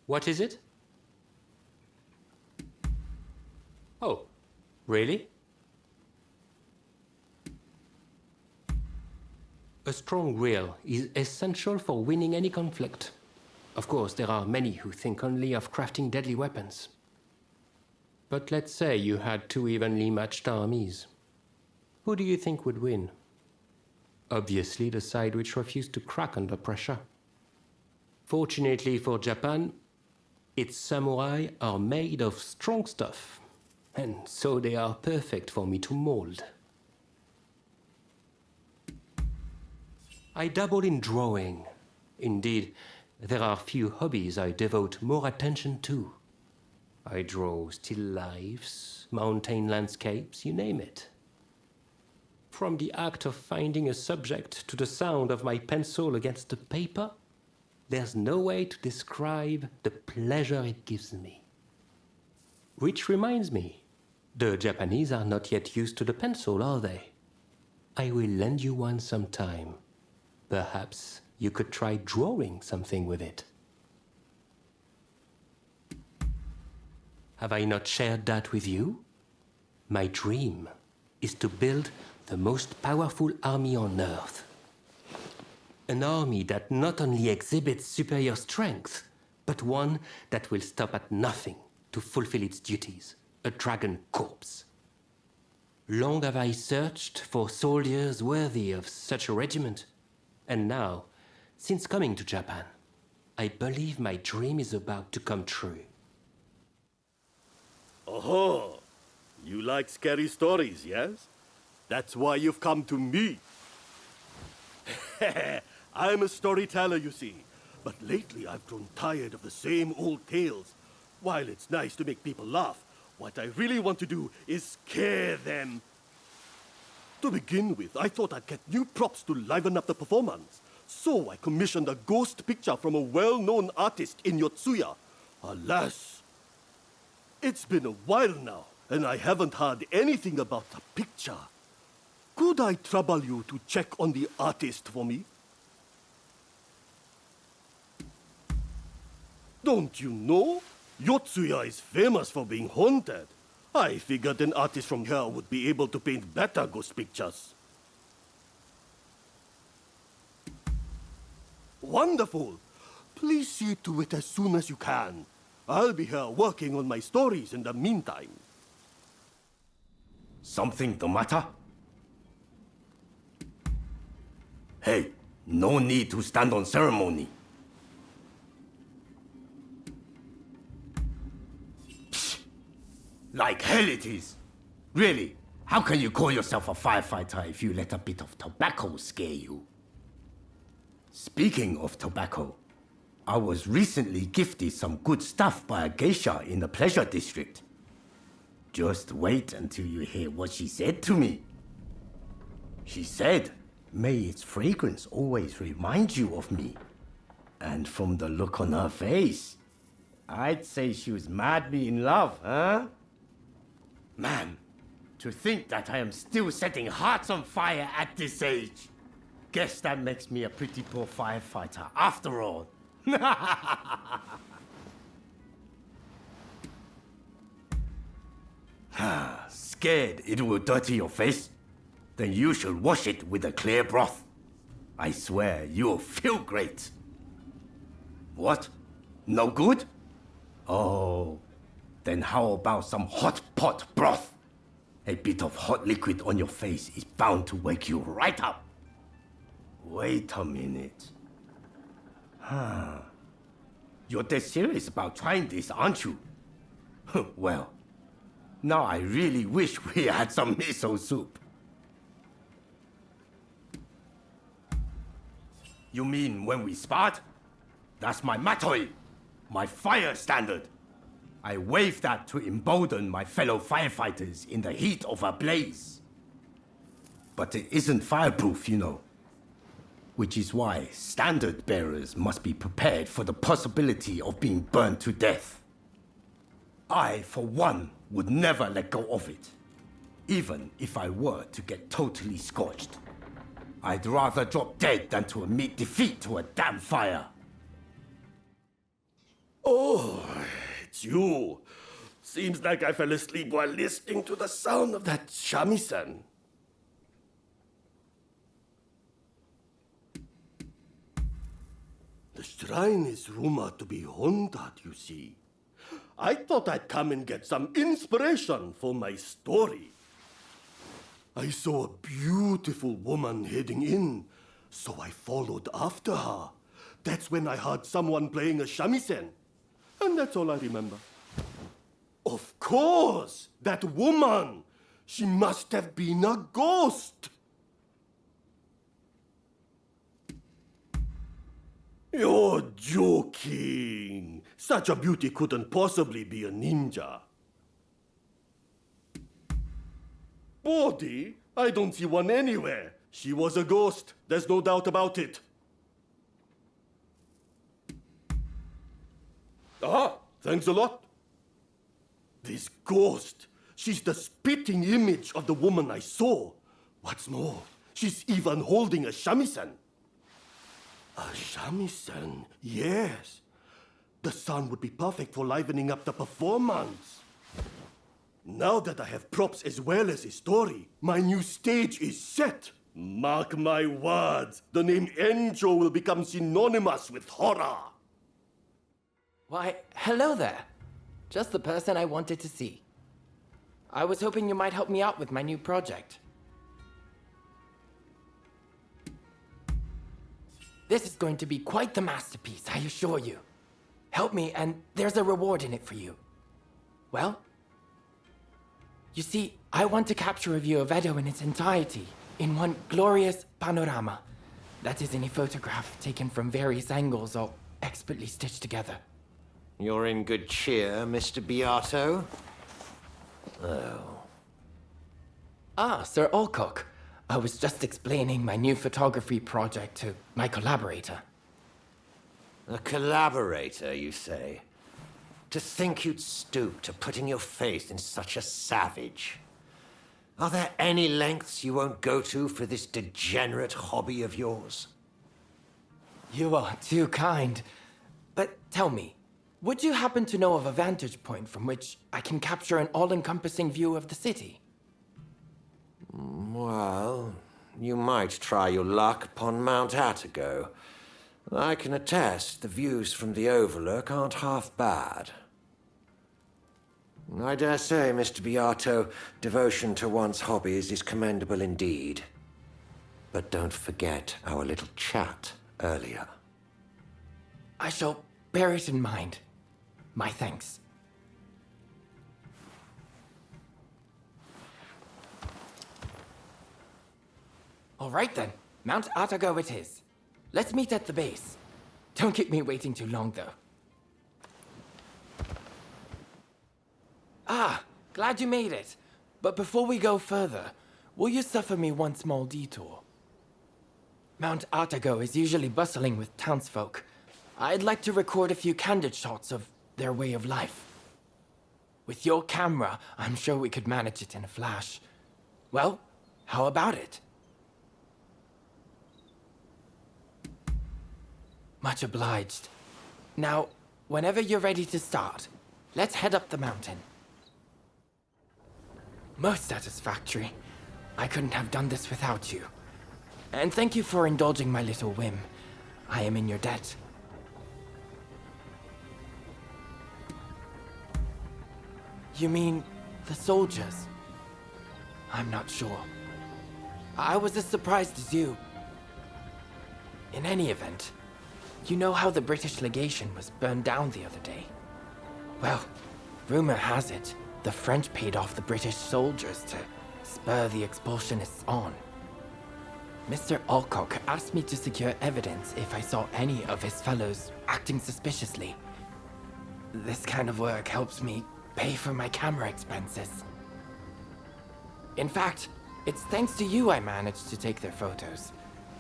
What is it? Oh, really? A strong will is essential for winning any conflict. Of course, there are many who think only of crafting deadly weapons. But let's say you had two evenly matched armies. Who do you think would win? Obviously, the side which refused to crack under pressure. Fortunately for Japan, its samurai are made of strong stuff, and so they are perfect for me to mold. I dabble in drawing. Indeed, there are few hobbies I devote more attention to. I draw still lifes, mountain landscapes, you name it. From the act of finding a subject to the sound of my pencil against the paper, there's no way to describe the pleasure it gives me. Which reminds me, the Japanese are not yet used to the pencil, are they? I will lend you one sometime. Perhaps you could try drawing something with it. Have I not shared that with you? My dream is to build the most powerful army on Earth. An army that not only exhibits superior strength, but one that will stop at nothing to fulfill its duties, a dragon corps. Long have I searched for soldiers worthy of such a regiment, and now, since coming to Japan, I believe my dream is about to come true. Oh, you like scary stories, yes? That's why you've come to me. I'm a storyteller, you see. But lately I've grown tired of the same old tales. While it's nice to make people laugh, what I really want to do is scare them. To begin with, I thought I'd get new props to liven up the performance. So I commissioned a ghost picture from a well-known artist in Yotsuya. Alas, it's been a while now, and I haven't heard anything about the picture. Could I trouble you to check on the artist for me? Don't you know? Yotsuya is famous for being haunted. I figured an artist from here would be able to paint better ghost pictures. Wonderful! Please see to it as soon as you can. I'll be here working on my stories in the meantime. Something the matter? Hey, no need to stand on ceremony. Psst. Like hell it is. Really, how can you call yourself a firefighter if you let a bit of tobacco scare you? Speaking of tobacco, I was recently gifted some good stuff by a geisha in the pleasure district. Just wait until you hear what she said to me. She said, may its fragrance always remind you of me. And from the look on her face, I'd say she was madly in love, huh? Man, to think that I am still setting hearts on fire at this age. Guess that makes me a pretty poor firefighter after all. Scared it will dirty your face? Then you should wash it with a clear broth. I swear you'll feel great. What? No good? Oh, then how about some hot pot broth? A bit of hot liquid on your face is bound to wake you right up. Wait a minute. You're dead serious about trying this, aren't you? Well, now I really wish we had some miso soup. You mean when we sparred? That's my matoi, my fire standard. I wave that to embolden my fellow firefighters in the heat of a blaze. But it isn't fireproof, you know. Which is why standard bearers must be prepared for the possibility of being burned to death. I, for one, would never let go of it, even if I were to get totally scorched. I'd rather drop dead than to admit defeat to a damn fire. Oh, it's you. Seems like I fell asleep while listening to the sound of that shamisen. The shrine is rumored to be haunted, you see. I thought I'd come and get some inspiration for my story. I saw a beautiful woman heading in, so I followed after her. That's when I heard someone playing a shamisen. And that's all I remember. Of course! That woman! She must have been a ghost! You're joking! Such a beauty couldn't possibly be a ninja. Body? I don't see one anywhere. She was a ghost. There's no doubt about it. Ah, thanks a lot. This ghost, she's the spitting image of the woman I saw. What's more, she's even holding a shamisen. A shamisen, yes. The sound would be perfect for livening up the performance. Now that I have props as well as a story, my new stage is set. Mark my words, the name Enjo will become synonymous with horror. Why, hello there. Just the person I wanted to see. I was hoping you might help me out with my new project. This is going to be quite the masterpiece, I assure you. Help me, and there's a reward in it for you. Well, you see, I want to capture a view of Edo in its entirety, in one glorious panorama. That is, in a photograph taken from various angles, all expertly stitched together. You're in good cheer, Mr. Beato. Oh. Ah, Sir Alcock. I was just explaining my new photography project to my collaborator. A collaborator, you say? To think you'd stoop to putting your faith in such a savage. Are there any lengths you won't go to for this degenerate hobby of yours? You are too kind. But tell me, would you happen to know of a vantage point from which I can capture an all-encompassing view of the city? Well, you might try your luck upon Mount Atago. I can attest the views from the Overlook aren't half bad. I dare say, Mr. Beato, devotion to one's hobbies is commendable indeed. But don't forget our little chat earlier. I shall bear it in mind. My thanks. All right then, Mount Atago it is. Let's meet at the base. Don't keep me waiting too long, though. Ah, glad you made it. But before we go further, will you suffer me one small detour? Mount Atago is usually bustling with townsfolk. I'd like to record a few candid shots of their way of life. With your camera, I'm sure we could manage it in a flash. Well, how about it? Much obliged. Now, whenever you're ready to start, let's head up the mountain. Most satisfactory. I couldn't have done this without you. And thank you for indulging my little whim. I am in your debt. You mean the soldiers? I'm not sure. I was as surprised as you. In any event, you know how the British legation was burned down the other day? Well, rumor has it, the French paid off the British soldiers to spur the expulsionists on. Mr. Alcock asked me to secure evidence if I saw any of his fellows acting suspiciously. This kind of work helps me pay for my camera expenses. In fact, it's thanks to you I managed to take their photos.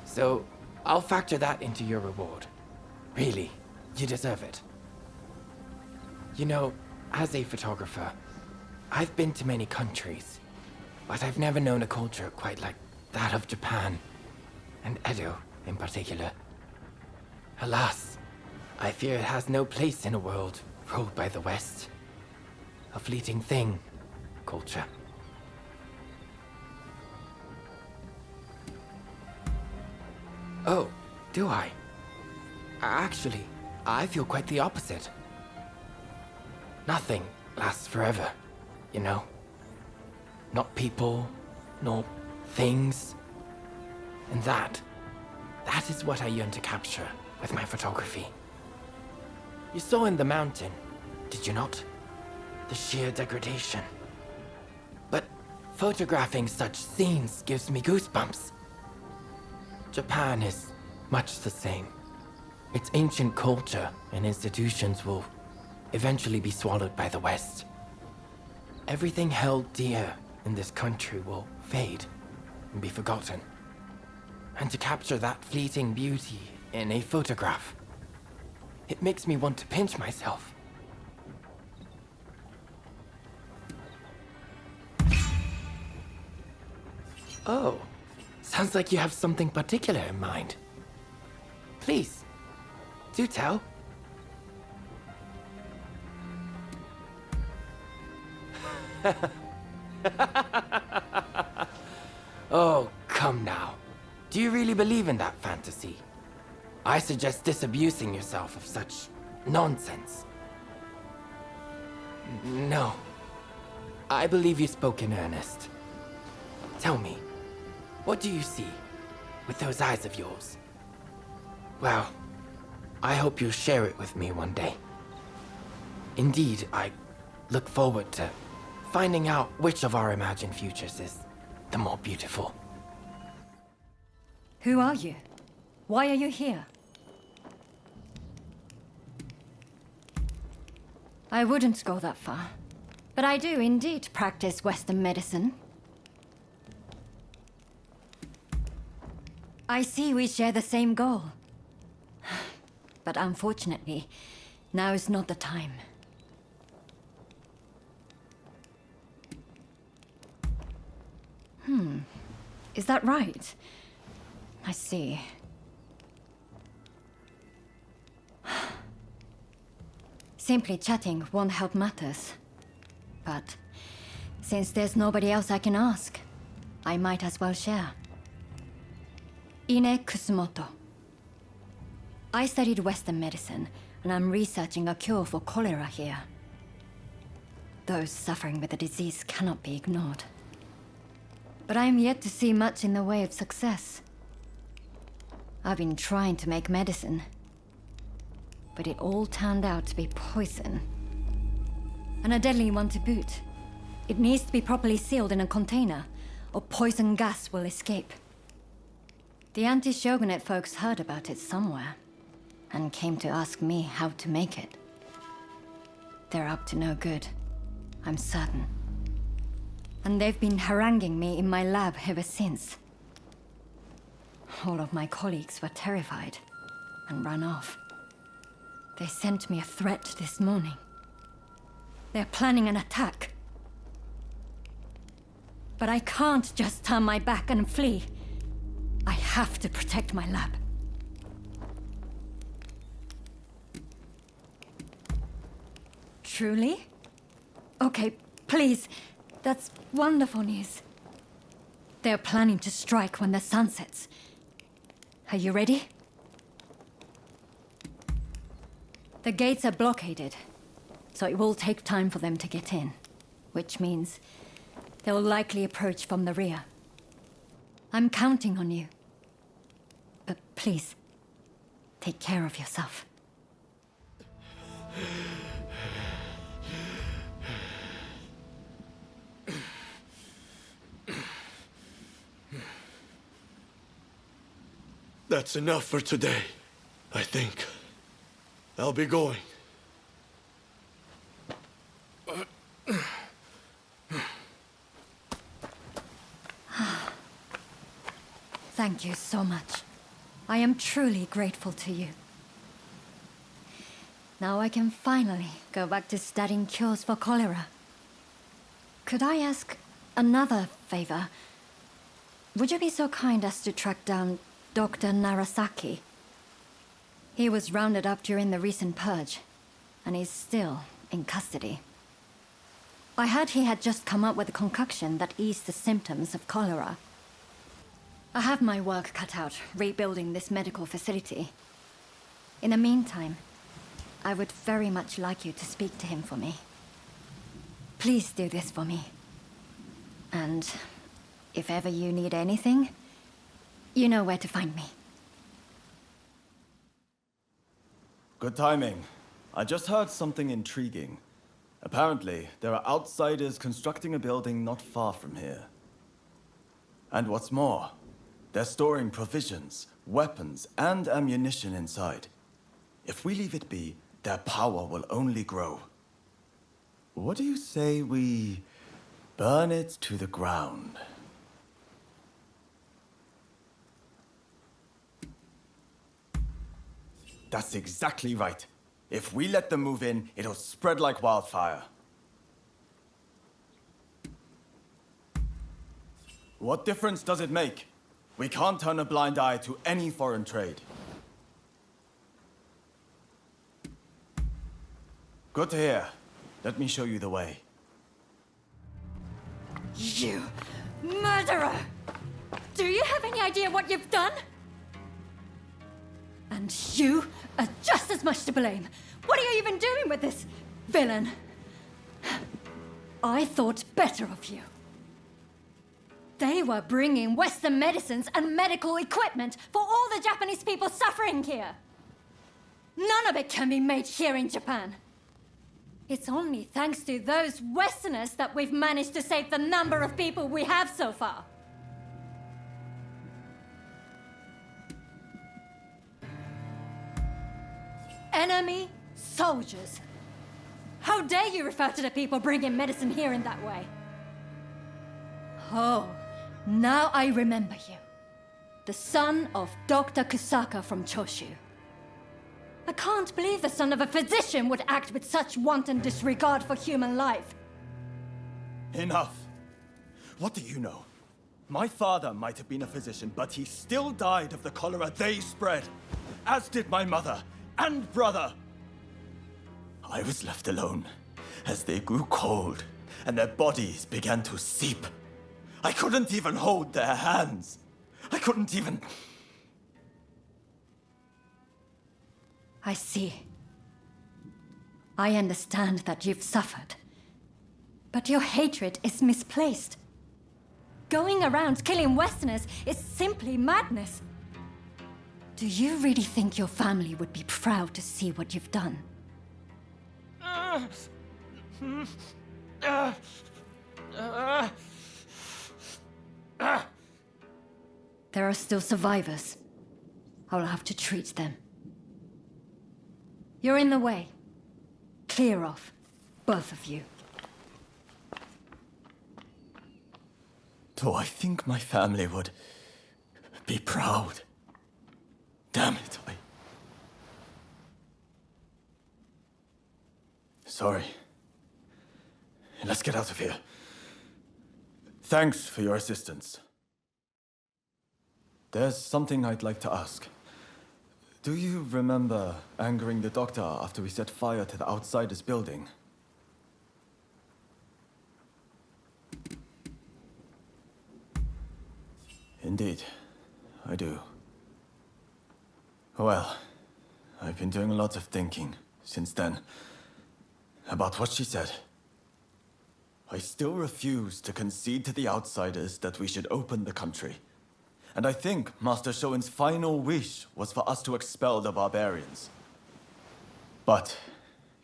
So, I'll factor that into your reward. Really, you deserve it. You know, as a photographer, I've been to many countries, but I've never known a culture quite like that of Japan, and Edo in particular. Alas, I fear it has no place in a world ruled by the West. A fleeting thing, culture. Oh, do I? Actually, I feel quite the opposite. Nothing lasts forever, you know? Not people, nor things. And that is what I yearn to capture with my photography. You saw in the mountain, did you not? The sheer degradation. But photographing such scenes gives me goosebumps. Japan is much the same. Its ancient culture and institutions will eventually be swallowed by the West. Everything held dear in this country will fade and be forgotten. And to capture that fleeting beauty in a photograph, it makes me want to pinch myself. Oh, sounds like you have something particular in mind. Please, do tell. Oh, come now. Do you really believe in that fantasy? I suggest disabusing yourself of such nonsense. No. I believe you spoke in earnest. Tell me, what do you see with those eyes of yours? Well, I hope you'll share it with me one day. Indeed, I look forward to finding out which of our imagined futures is the more beautiful. Who are you? Why are you here? I wouldn't go that far, but I do indeed practice Western medicine. I see we share the same goal. But unfortunately, now is not the time. Is that right? I see. Simply chatting won't help matters. But since there's nobody else I can ask, I might as well share. Ine Kusumoto. I studied Western medicine, and I'm researching a cure for cholera here. Those suffering with the disease cannot be ignored. But I am yet to see much in the way of success. I've been trying to make medicine, but it all turned out to be poison. And a deadly one to boot. It needs to be properly sealed in a container, or poison gas will escape. The anti-shogunate folks heard about it somewhere, and came to ask me how to make it. They're up to no good, I'm certain. And they've been haranguing me in my lab ever since. All of my colleagues were terrified and ran off. They sent me a threat this morning. They're planning an attack. But I can't just turn my back and flee. I have to protect my lab. Truly? Okay, please. That's wonderful news. They're planning to strike when the sun sets. Are you ready? The gates are blockaded, so it will take time for them to get in, which means they'll likely approach from the rear. I'm counting on you. But please, take care of yourself. That's enough for today, I think. I'll be going. Thank you so much. I am truly grateful to you. Now I can finally go back to studying cures for cholera. Could I ask another favor? Would you be so kind as to track down Dr. Narasaki? He was rounded up during the recent purge, and is still in custody. I heard he had just come up with a concoction that eased the symptoms of cholera. I have my work cut out rebuilding this medical facility. In the meantime, I would very much like you to speak to him for me. Please do this for me. And if ever you need anything, you know where to find me. Good timing. I just heard something intriguing. Apparently, there are outsiders constructing a building not far from here. And what's more, they're storing provisions, weapons, and ammunition inside. If we leave it be, their power will only grow. What do you say we burn it to the ground? That's exactly right. If we let them move in, it'll spread like wildfire. What difference does it make? We can't turn a blind eye to any foreign trade. Good to hear. Let me show you the way. You murderer! Do you have any idea what you've done? And you are just as much to blame. What are you even doing with this villain? I thought better of you. They were bringing Western medicines and medical equipment for all the Japanese people suffering here. None of it can be made here in Japan. It's only thanks to those Westerners that we've managed to save the number of people we have so far. Enemy soldiers. How dare you refer to the people bringing medicine here in that way? Oh, now I remember you. The son of Dr. Kusaka from Choshu. I can't believe the son of a physician would act with such wanton disregard for human life. Enough. What do you know? My father might have been a physician, but he still died of the cholera they spread. As did my mother and brother. I was left alone as they grew cold and their bodies began to seep. I couldn't even hold their hands. I couldn't even... I see. I understand that you've suffered. But your hatred is misplaced. Going around killing Westerners is simply madness. Do you really think your family would be proud to see what you've done? There are still survivors. I'll have to treat them. You're in the way. Clear off, both of you. Do I think my family would be proud? Damn it, Sorry. Let's get out of here. Thanks for your assistance. There's something I'd like to ask. Do you remember angering the doctor after we set fire to the Outsiders building? Indeed, I do. Well, I've been doing a lot of thinking since then about what she said. I still refuse to concede to the Outsiders that we should open the country. And I think Master Shoin's final wish was for us to expel the barbarians. But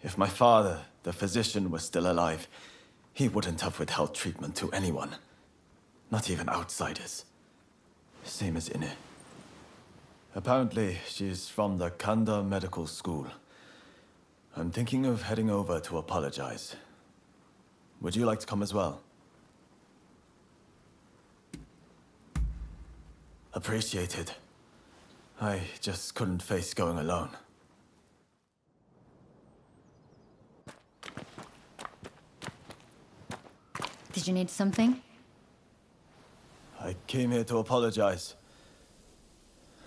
if my father, the physician, was still alive, he wouldn't have withheld treatment to anyone. Not even outsiders. Same as Ine. Apparently, she's from the Kanda Medical School. I'm thinking of heading over to apologize. Would you like to come as well? Appreciated. I just couldn't face going alone. Did you need something? I came here to apologize.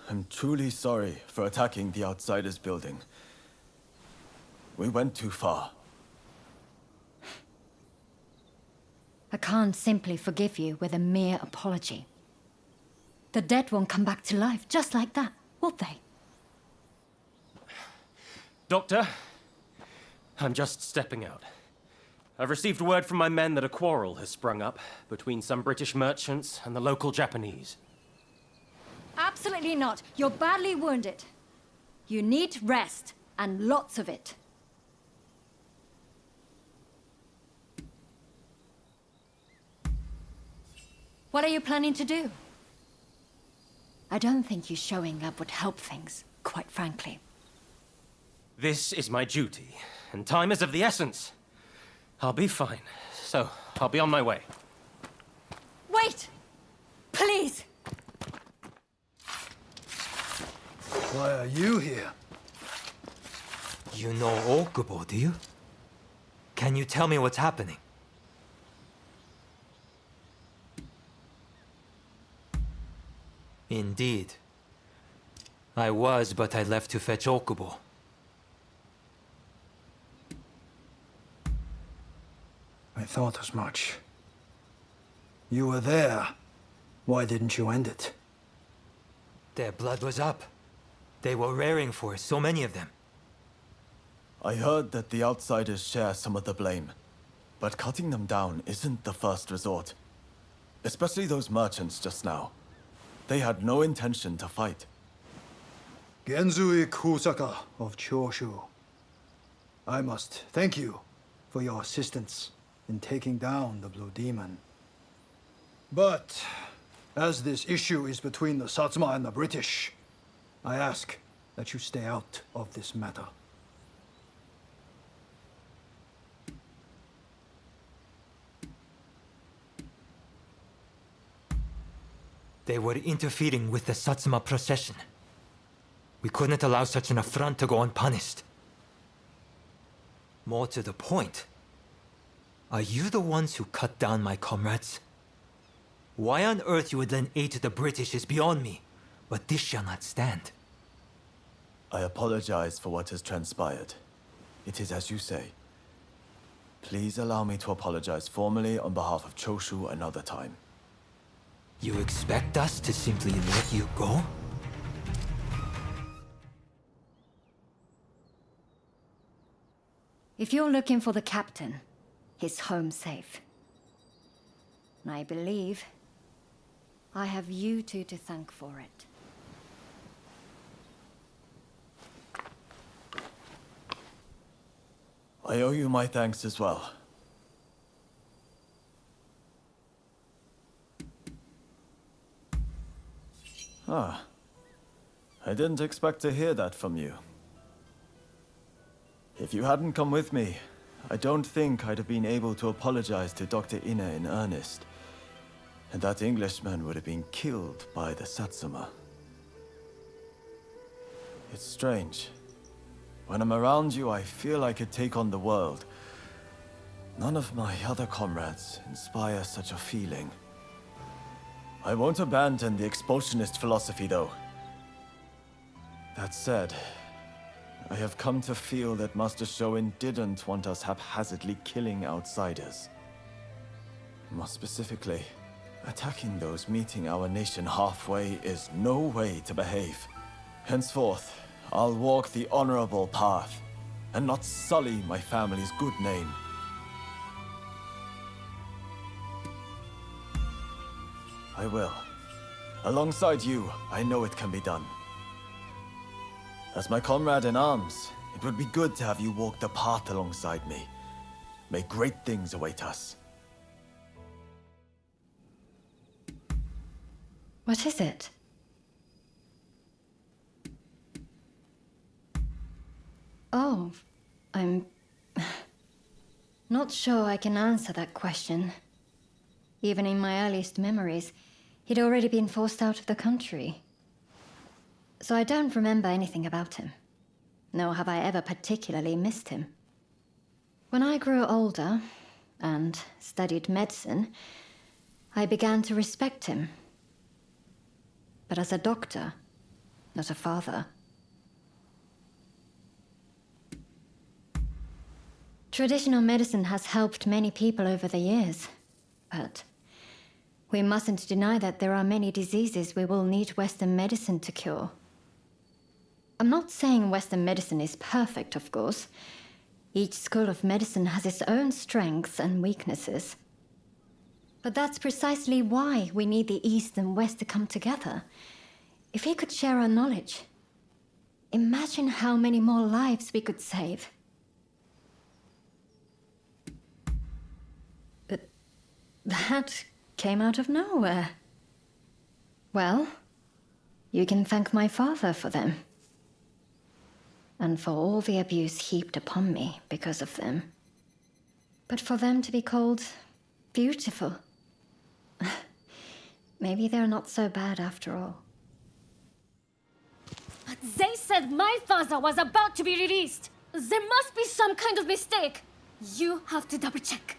I'm truly sorry for attacking the Outsiders building. We went too far. I can't simply forgive you with a mere apology. The dead won't come back to life just like that, will they? Doctor, I'm just stepping out. I've received word from my men that a quarrel has sprung up between some British merchants and the local Japanese. Absolutely not. You're badly wounded. You need rest, and lots of it. What are you planning to do? I don't think you showing up would help things, quite frankly. This is my duty, and time is of the essence. I'll be fine, so I'll be on my way. Wait! Please! Why are you here? You know Okubo, do you? Can you tell me what's happening? Indeed. I was, but I left to fetch Okubo. I thought as much. You were there. Why didn't you end it? Their blood was up. They were raring for it, so many of them. I heard that the outsiders share some of the blame. But cutting them down isn't the first resort. Especially those merchants just now. They had no intention to fight. Genzui Kusaka of Choshu. I must thank you for your assistance in taking down the Blue Demon. But, as this issue is between the Satsuma and the British, I ask that you stay out of this matter. They were interfering with the Satsuma procession. We couldn't allow such an affront to go unpunished. More to the point, are you the ones who cut down my comrades? Why on earth you would then aid the British is beyond me, but this shall not stand. I apologize for what has transpired. It is as you say. Please allow me to apologize formally on behalf of Choshu another time. You expect us to simply let you go? If you're looking for the captain, he's home safe. And I believe I have you two to thank for it. I owe you my thanks as well. Ah. I didn't expect to hear that from you. If you hadn't come with me, I don't think I'd have been able to apologize to Dr. Ine in earnest. And that Englishman would have been killed by the Satsuma. It's strange. When I'm around you, I feel I could take on the world. None of my other comrades inspire such a feeling. I won't abandon the expulsionist philosophy, though. That said, I have come to feel that Master Shoin didn't want us haphazardly killing outsiders. More specifically, attacking those meeting our nation halfway is no way to behave. Henceforth, I'll walk the honorable path, and not sully my family's good name. I will. Alongside you, I know it can be done. As my comrade in arms, it would be good to have you walk the path alongside me. May great things await us. What is it? Oh, I'm not sure I can answer that question. Even in my earliest memories, he'd already been forced out of the country. So I don't remember anything about him, nor have I ever particularly missed him. When I grew older and studied medicine, I began to respect him. But as a doctor, not a father. Traditional medicine has helped many people over the years, but we mustn't deny that there are many diseases we will need Western medicine to cure. I'm not saying Western medicine is perfect, of course. Each school of medicine has its own strengths and weaknesses. But that's precisely why we need the East and West to come together. If we could share our knowledge, imagine how many more lives we could save. But that came out of nowhere. Well, you can thank my father for them. And for all the abuse heaped upon me because of them. But for them to be called beautiful, maybe they're not so bad after all. But they said my father was about to be released. There must be some kind of mistake. You have to double check.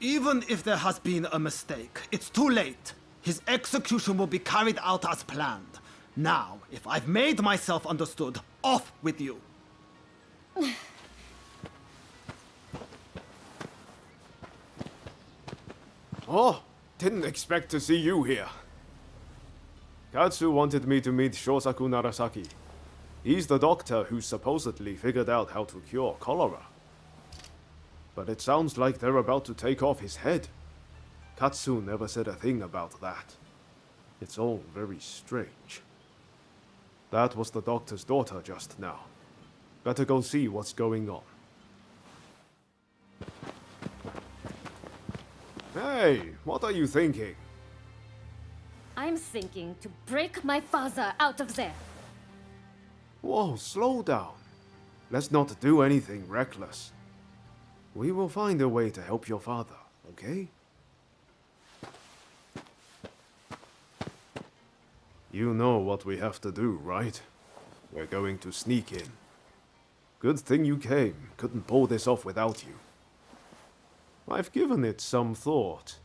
Even if there has been a mistake, it's too late. His execution will be carried out as planned. Now, if I've made myself understood, off with you. Oh, didn't expect to see you here. Katsu wanted me to meet Shosaku Narasaki. He's the doctor who supposedly figured out how to cure cholera. But it sounds like they're about to take off his head. Katsu never said a thing about that. It's all very strange. That was the doctor's daughter just now. Better go see what's going on. Hey, what are you thinking? I'm thinking to break my father out of there. Whoa, slow down. Let's not do anything reckless. We will find a way to help your father, okay? You know what we have to do, right? We're going to sneak in. Good thing you came. Couldn't pull this off without you. I've given it some thought.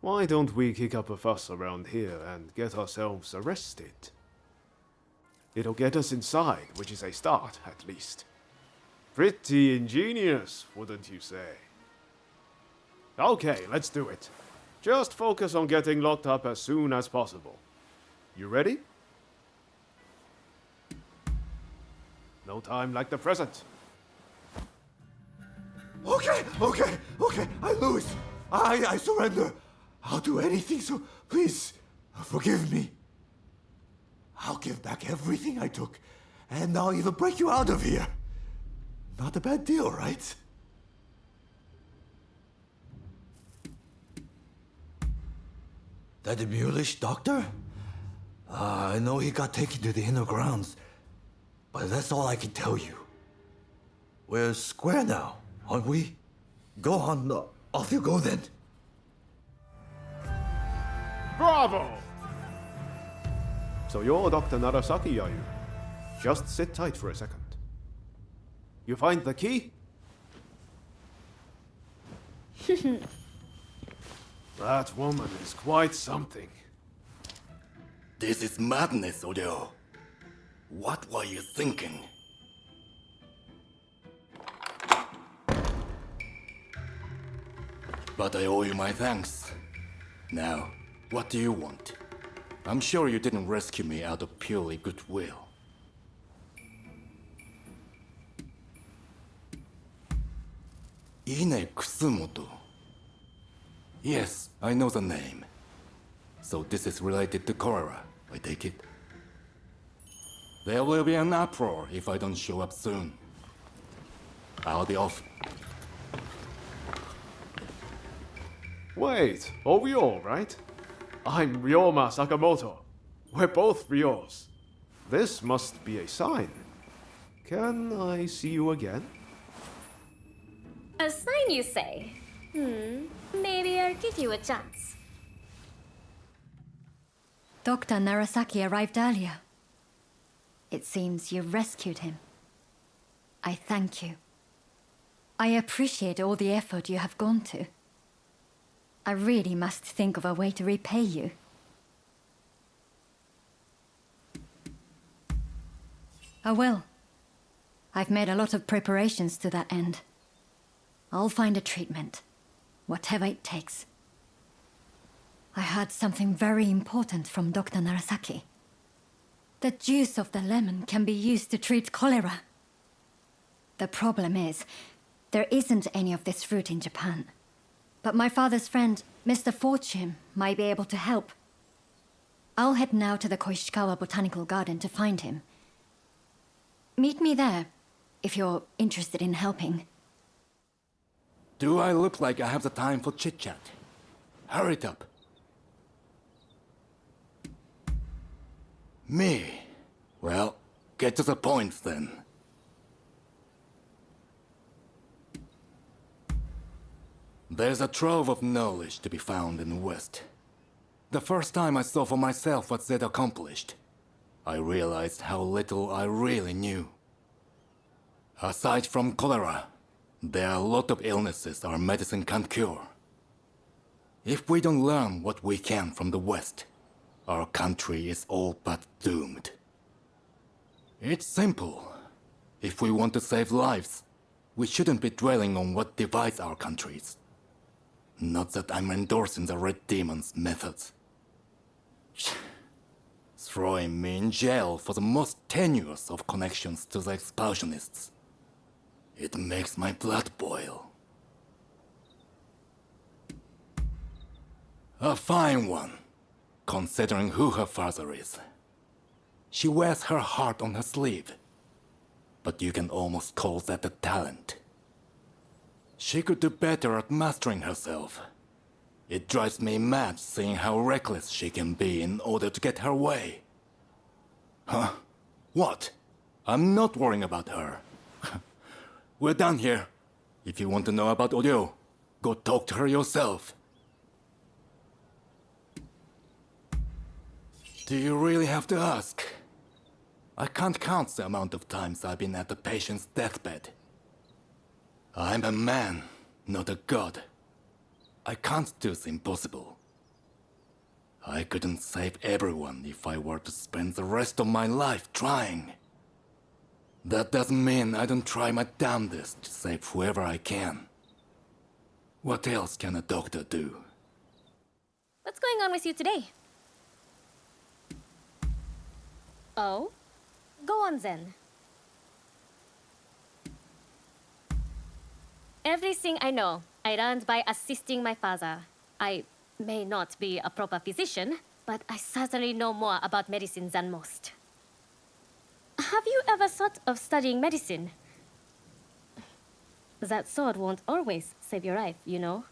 Why don't we kick up a fuss around here and get ourselves arrested? It'll get us inside, which is a start, at least. Pretty ingenious, wouldn't you say? Okay, let's do it. Just focus on getting locked up as soon as possible. You ready? No time like the present. Okay, I lose. I surrender. I'll do anything, so please, forgive me. I'll give back everything I took, and I'll even break you out of here. Not a bad deal, right? That mulish doctor? I know he got taken to the inner grounds, but that's all I can tell you. We're square now, aren't we? Go on, off you go then. Bravo! So you're Dr. Narasaki, are you? Just sit tight for a second. You find the key? That woman is quite something. This is madness, Odeo. What were you thinking? But I owe you my thanks. Now, what do you want? I'm sure you didn't rescue me out of purely goodwill. Ine Kusumoto. Yes, I know the name. So this is related to cholera, I take it? There will be an uproar if I don't show up soon. I'll be off. Wait, are we all right? I'm Ryoma Sakamoto. We're both Ryos. This must be a sign. Can I see you again? A sign, you say? Maybe I'll give you a chance. Dr. Narasaki arrived earlier. It seems you rescued him. I thank you. I appreciate all the effort you have gone to. I really must think of a way to repay you. I will. I've made a lot of preparations to that end. I'll find a treatment, whatever it takes. I heard something very important from Dr. Narasaki. The juice of the lemon can be used to treat cholera. The problem is, there isn't any of this fruit in Japan. But my father's friend, Mr. Fortune, might be able to help. I'll head now to the Koishikawa Botanical Garden to find him. Meet me there, if you're interested in helping. Do I look like I have the time for chit-chat? Hurry it up. Me? Well, get to the point then. There's a trove of knowledge to be found in the West. The first time I saw for myself what they'd accomplished, I realized how little I really knew. Aside from cholera, there are a lot of illnesses our medicine can't cure. If we don't learn what we can from the West, our country is all but doomed. It's simple. If we want to save lives, we shouldn't be dwelling on what divides our countries. Not that I'm endorsing the Red Demon's methods. Throwing me in jail for the most tenuous of connections to the expulsionists. It makes my blood boil. A fine one, considering who her father is. She wears her heart on her sleeve, but you can almost call that a talent. She could do better at mastering herself. It drives me mad seeing how reckless she can be in order to get her way. Huh? What? I'm not worrying about her. We're done here. If you want to know about Oryo, go talk to her yourself. Do you really have to ask? I can't count the amount of times I've been at a patient's deathbed. I'm a man, not a god. I can't do the impossible. I couldn't save everyone if I were to spend the rest of my life trying. That doesn't mean I don't try my damnedest to save whoever I can. What else can a doctor do? What's going on with you today? Oh? Go on then. Everything I know, I learned by assisting my father. I may not be a proper physician, but I certainly know more about medicine than most. Have you ever thought of studying medicine? That sword won't always save your life, you know.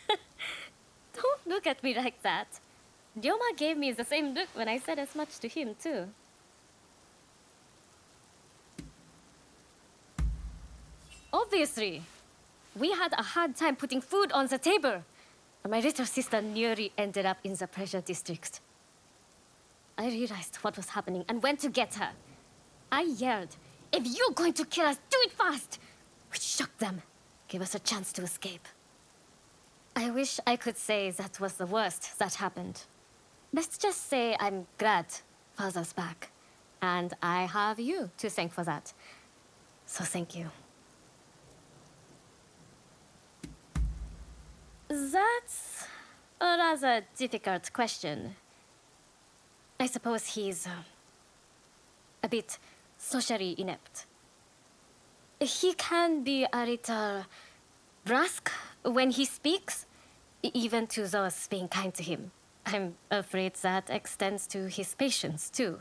Don't look at me like that. Ryoma gave me the same look when I said as much to him, too. Obviously. We had a hard time putting food on the table. My little sister nearly ended up in the pressure district. I realized what was happening and went to get her. I yelled, "If you're going to kill us, do it fast!" Which shocked them, gave us a chance to escape. I wish I could say that was the worst that happened. Let's just say I'm glad Father's back. And I have you to thank for that. So thank you. That's a rather difficult question. I suppose he's a bit socially inept. He can be a little brusque when he speaks, even to those being kind to him. I'm afraid that extends to his patients, too.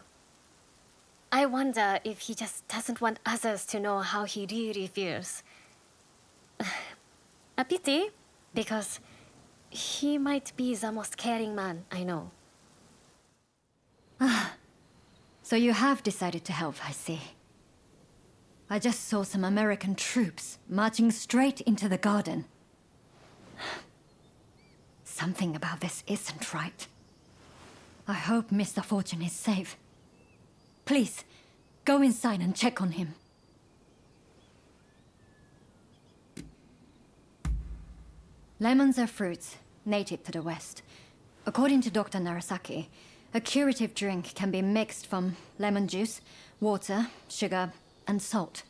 I wonder if he just doesn't want others to know how he really feels. A pity, because he might be the most caring man I know. So you have decided to help, I see. I just saw some American troops marching straight into the garden. Something about this isn't right. I hope Mr. Fortune is safe. Please, go inside and check on him. Lemons are fruits, native to the West. According to Dr. Narasaki, a curative drink can be mixed from lemon juice, water, sugar, and salt.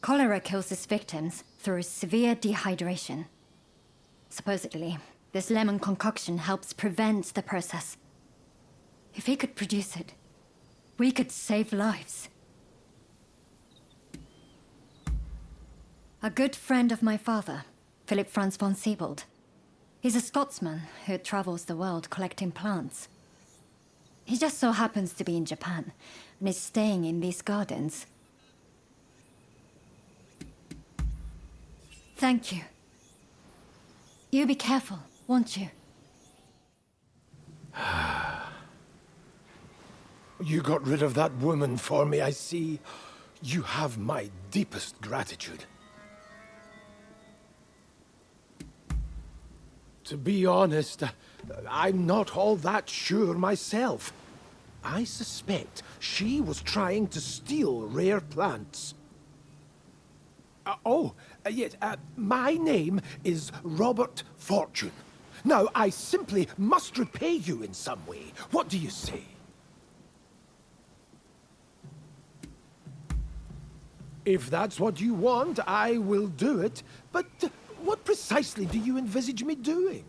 Cholera kills its victims through severe dehydration. Supposedly, this lemon concoction helps prevent the process. If he could produce it, we could save lives. A good friend of my father, Philip Franz von Siebold. He's a Scotsman who travels the world collecting plants. He just so happens to be in Japan and is staying in these gardens. Thank you. You be careful, won't you? You got rid of that woman for me, I see. You have my deepest gratitude. To be honest, I'm not all that sure myself. I suspect she was trying to steal rare plants. Yes, my name is Robert Fortune. Now, I simply must repay you in some way. What do you say? If that's what you want, I will do it. But what precisely do you envisage me doing?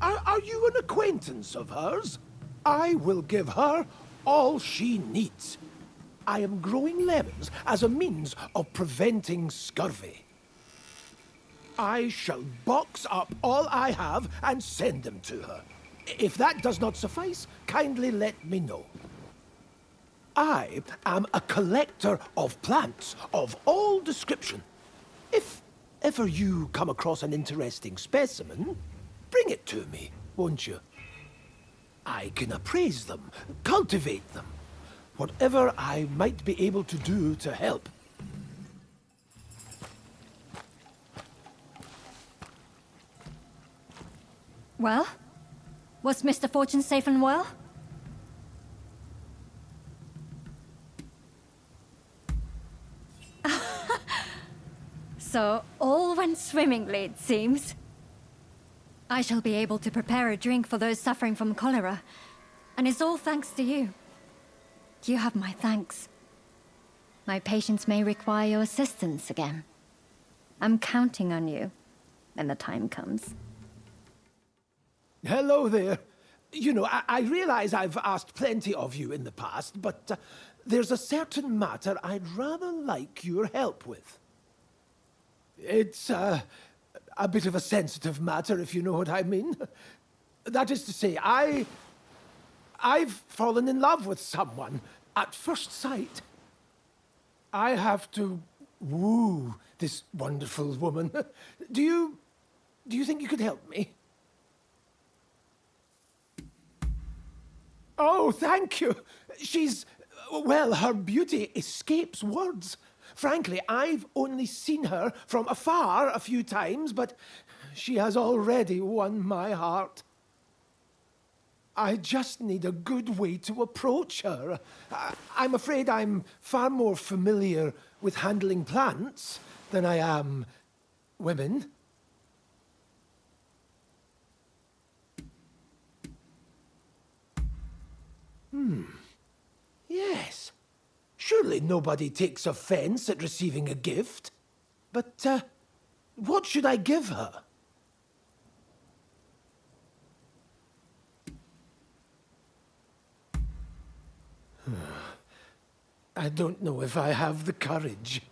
Are you an acquaintance of hers? I will give her all she needs. I am growing lemons as a means of preventing scurvy. I shall box up all I have and send them to her. If that does not suffice, kindly let me know. I am a collector of plants of all description. If ever you come across an interesting specimen, bring it to me, won't you? I can appraise them, cultivate them, whatever I might be able to do to help. Well? Was Mr. Fortune safe and well? So, all went swimmingly, it seems. I shall be able to prepare a drink for those suffering from cholera, and it's all thanks to you. You have my thanks. My patients may require your assistance again. I'm counting on you when the time comes. Hello there. You know, I realize I've asked plenty of you in the past, but there's a certain matter I'd rather like your help with. It's a bit of a sensitive matter, if you know what I mean. That is to say, I've fallen in love with someone at first sight. I have to woo this wonderful woman. Do you think you could help me? Oh, thank you. Well, her beauty escapes words. Frankly, I've only seen her from afar a few times, but she has already won my heart. I just need a good way to approach her. I'm afraid I'm far more familiar with handling plants than I am women. Yes. Surely nobody takes offense at receiving a gift. But, what should I give her? I don't know if I have the courage.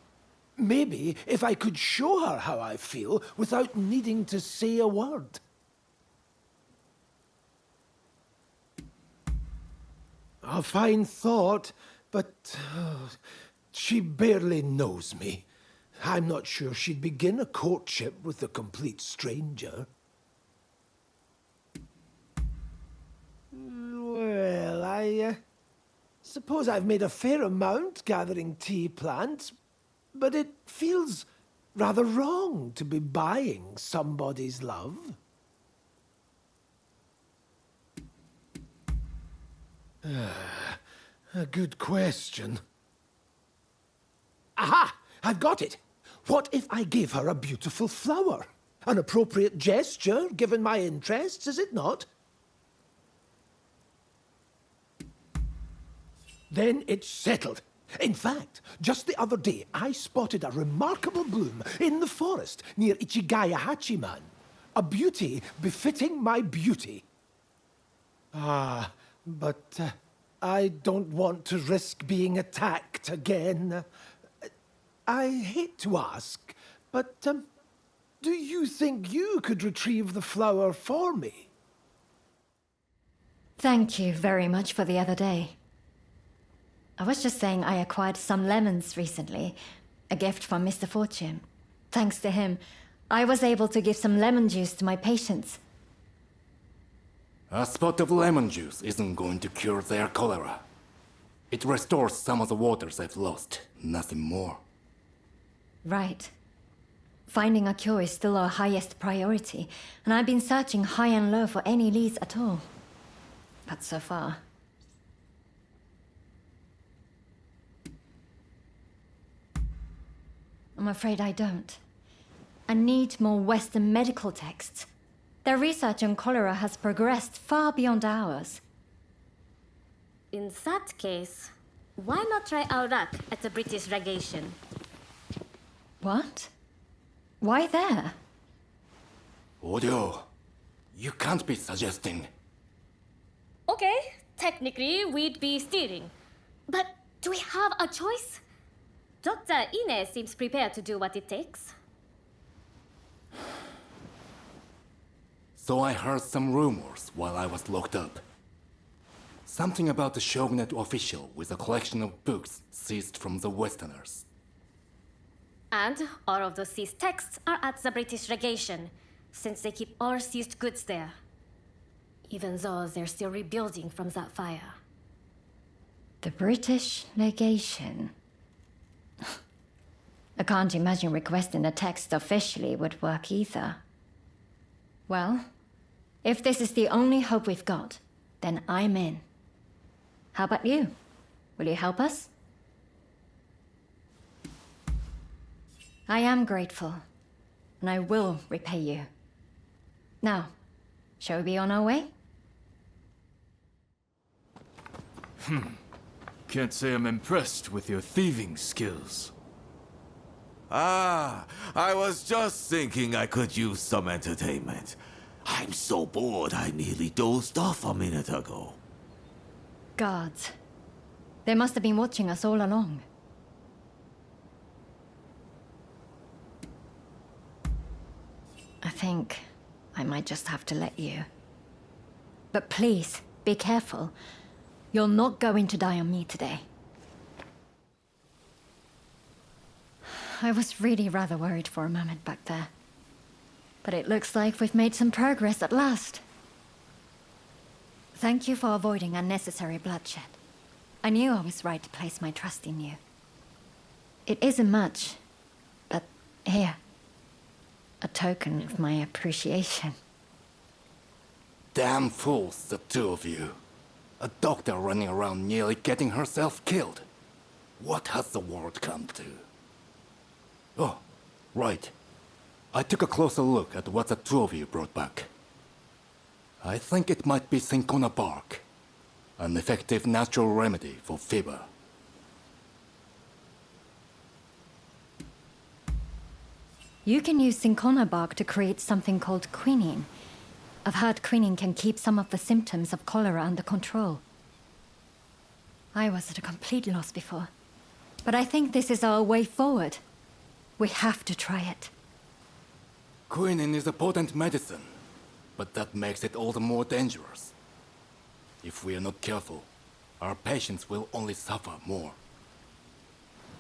Maybe if I could show her how I feel without needing to say a word. A fine thought, but she barely knows me. I'm not sure she'd begin a courtship with a complete stranger. Well, I suppose I've made a fair amount gathering tea plants, but it feels rather wrong to be buying somebody's love. A good question. Aha! I've got it! What if I gave her a beautiful flower? An appropriate gesture, given my interests, is it not? then it's settled. In fact, just the other day, I spotted a remarkable bloom in the forest near Ichigaya Hachiman. A beauty befitting my beauty. But I don't want to risk being attacked again. I hate to ask, but do you think you could retrieve the flower for me? Thank you very much for the other day. I was just saying I acquired some lemons recently, a gift from Mr. Fortune. Thanks to him, I was able to give some lemon juice to my patients. A spot of lemon juice isn't going to cure their cholera. It restores some of the waters they've lost, nothing more. Right. Finding a cure is still our highest priority, and I've been searching high and low for any leads at all. But so far... I'm afraid I don't. I need more Western medical texts. Their research on cholera has progressed far beyond ours. In that case, why not try Iraq at the British legation? What? Why there? Odio, you can't be suggesting. Okay, technically we'd be steering. But do we have a choice? Dr. Ine seems prepared to do what it takes. So I heard some rumors while I was locked up. Something about the Shogunate official with a collection of books seized from the Westerners. And all of those seized texts are at the British legation, since they keep all seized goods there. Even though they're still rebuilding from that fire. The British legation. I can't imagine requesting the text officially would work either. Well, if this is the only hope we've got, then I'm in. How about you? Will you help us? I am grateful, and I will repay you. Now, shall we be on our way? Can't say I'm impressed with your thieving skills. Ah, I was just thinking I could use some entertainment. I'm so bored I nearly dozed off a minute ago. Guards. They must have been watching us all along. I think I might just have to let you. But please, be careful. You're not going to die on me today. I was really rather worried for a moment back there. But it looks like we've made some progress at last. Thank you for avoiding unnecessary bloodshed. I knew I was right to place my trust in you. It isn't much, but here. A token of my appreciation. Damn fools, the two of you. A doctor running around nearly getting herself killed. What has the world come to? Oh, right. I took a closer look at what the two of you brought back. I think it might be cinchona bark. An effective natural remedy for fever. You can use cinchona bark to create something called quinine. I've heard quinine can keep some of the symptoms of cholera under control. I was at a complete loss before. But I think this is our way forward. We have to try it. Quinine is a potent medicine, but that makes it all the more dangerous. If we are not careful, our patients will only suffer more.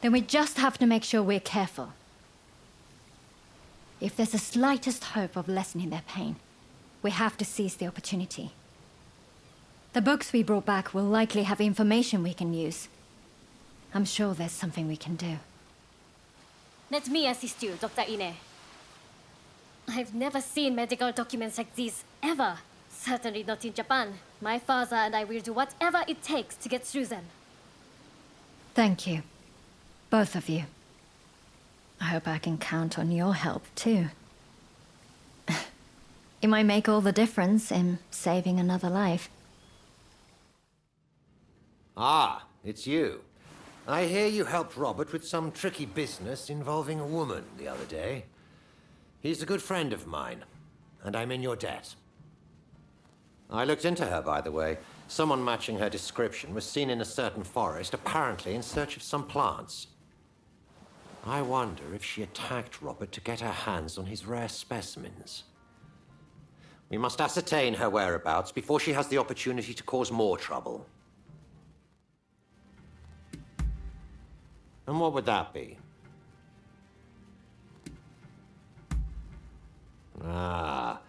Then we just have to make sure we're careful. If there's the slightest hope of lessening their pain, we have to seize the opportunity. The books we brought back will likely have information we can use. I'm sure there's something we can do. Let me assist you, Dr. Ine. I've never seen medical documents like these, ever. Certainly not in Japan. My father and I will do whatever it takes to get through them. Thank you. Both of you. I hope I can count on your help, too. It might make all the difference in saving another life. Ah, it's you. I hear you helped Robert with some tricky business involving a woman the other day. He's a good friend of mine, and I'm in your debt. I looked into her, by the way. Someone matching her description was seen in a certain forest, apparently in search of some plants. I wonder if she attacked Robert to get her hands on his rare specimens. We must ascertain her whereabouts before she has the opportunity to cause more trouble. And what would that be? Ah,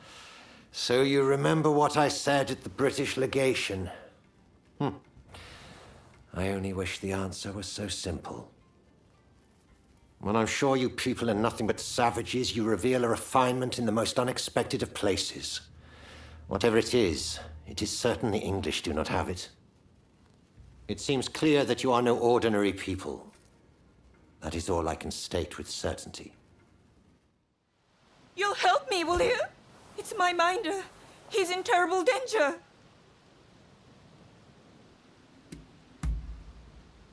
so you remember what I said at the British legation? I only wish the answer was so simple. When I'm sure you people are nothing but savages, you reveal a refinement in the most unexpected of places. Whatever it is certain the English do not have it. It seems clear that you are no ordinary people. That is all I can state with certainty. You'll help me, will you? It's my minder. He's in terrible danger.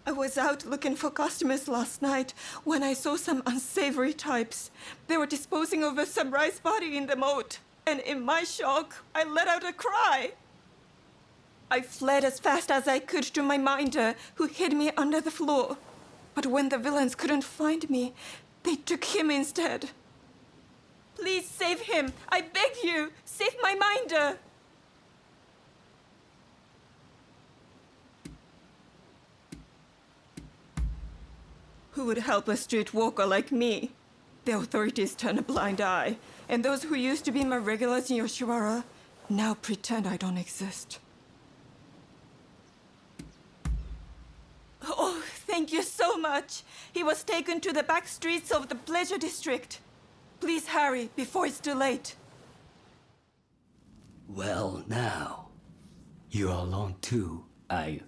I was out looking for customers last night when I saw some unsavory types. They were disposing of a surprise body in the moat, and in my shock, I let out a cry. I fled as fast as I could to my minder, who hid me under the floor. But when the villains couldn't find me, they took him instead. Please save him. I beg you, save my minder. Who would help a streetwalker like me? The authorities turn a blind eye, and those who used to be my regulars in Yoshiwara now pretend I don't exist. Oh, thank you so much. He was taken to the back streets of the Pleasure District. Please hurry before it's too late. Well, now, you're alone too, are you?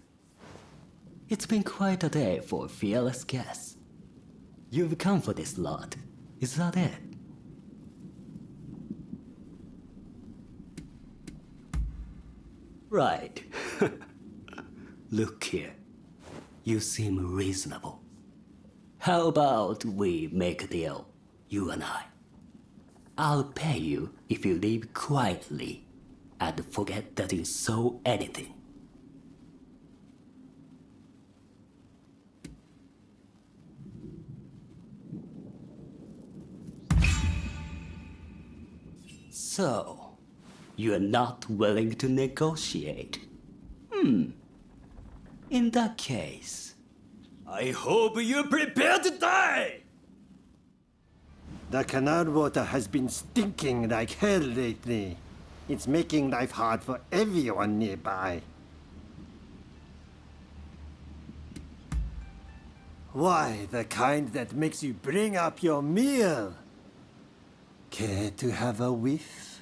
It's been quite a day for fearless guests. You've come for this lot, is that it? Right. Look here. You seem reasonable. How about we make a deal, you and I? I'll pay you if you leave quietly and forget that you saw anything. So, you're not willing to negotiate? In that case, I hope you're prepared to die! The canal water has been stinking like hell lately. It's making life hard for everyone nearby. Why, the kind that makes you bring up your meal. Care to have a whiff?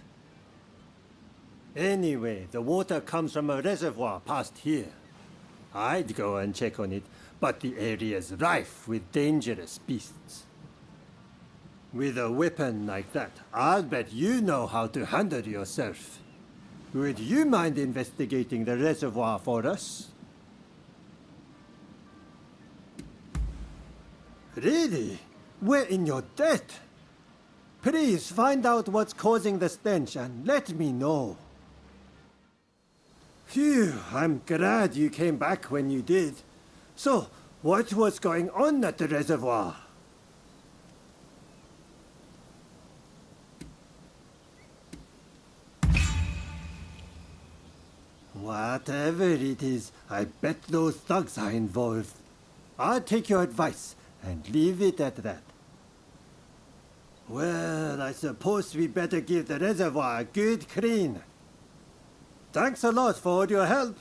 Anyway, the water comes from a reservoir past here. I'd go and check on it, but the area's rife with dangerous beasts. With a weapon like that, I'll bet you know how to handle yourself. Would you mind investigating the reservoir for us? Really? We're in your debt. Please find out what's causing the stench and let me know. Phew, I'm glad you came back when you did. So, what was going on at the reservoir? Whatever it is, I bet those thugs are involved. I'll take your advice and leave it at that. Well, I suppose we better give the reservoir a good clean. Thanks a lot for all your help.